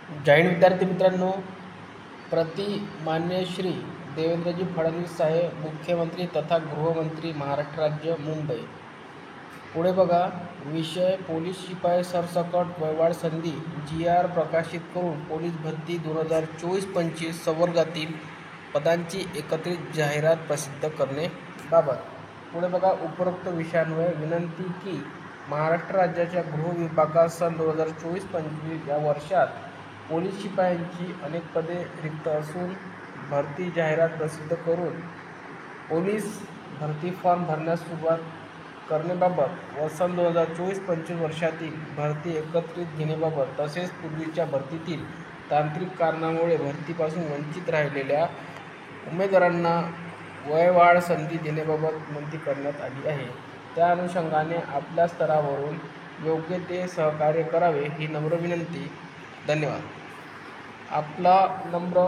जैन विद्यार्थी मित्रांनो, मान्य श्री देवेंद्रजी फडणवीस साहेब मुख्यमंत्री तथा गृहमंत्री महाराष्ट्र राज्य मुंबई। पुढे बघा, विषय पोलीस शिपाई सरसकट वयवाढ संधी GR प्रकाशित करून पोलीस भरती 2024-25 संवर्गातील पदांची एकत्रित जाहिरात प्रसिद्ध करणे बाबत। पुढे बघा, उपरोक्त विषयांवर विनंती की महाराष्ट्र राज्याच्या गृह विभागात सन 2024-25 या वर्षात पोलीस शिपायांची अनेक पदे रिक्त असून भरती जाहिरात प्रसिद्ध करून पोलीस भरती फॉर्म भरण्यास सुरुवात करण्याबाबत व सन 2024-25 वर्षातील भरती एकत्रित घेण्याबाबत तसेच पूर्वीच्या भरतीतील तांत्रिक कारणामुळे भरतीपासून वंचित राहिलेल्या उमेदवारांना वयवाढ संधी देण्याबाबत विनंती करण्यात आली आहे। त्या अनुषंगाने आपल्या स्तरावरून योग्य ते सहकार्य करावे ही नम्र विनंती। धन्यवाद। आपला नम्र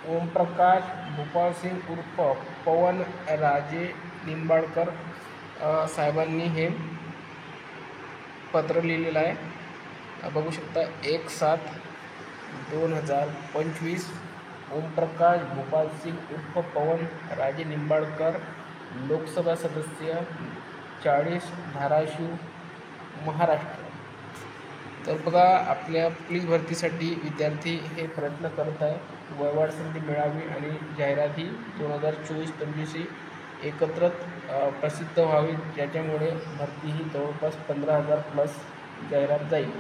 ओमप्रकाश भूपालसिंग उर्फ पवन राजे निंबाळकर साहेबांनी हे पत्र लिहिलेलं आहे। बघू शकता, 1/7/2025 ओमप्रकाश भूपालसिंग उर्फ पवन राजे निंबाळकर, लोकसभा सदस्य 40 धाराशिव महाराष्ट्र। तर बघा, आपल्या पोलीस भरतीसाठी विद्यार्थी हे प्रयत्न करत आहे, वयवाढ संधी मिळावी आणि जाहिरात ही 2024-25 एकत्र प्रसिद्ध व्हावी, ज्याच्यामुळे भरती ही जवळपास 15,000+ जाहिरात जाईल।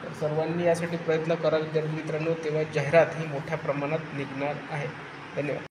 तर सर्वांनी यासाठी प्रयत्न करा विद्यार्थी मित्रांनो, तेव्हा जाहिरात ही मोठ्या प्रमाणात निघणार आहे। धन्यवाद।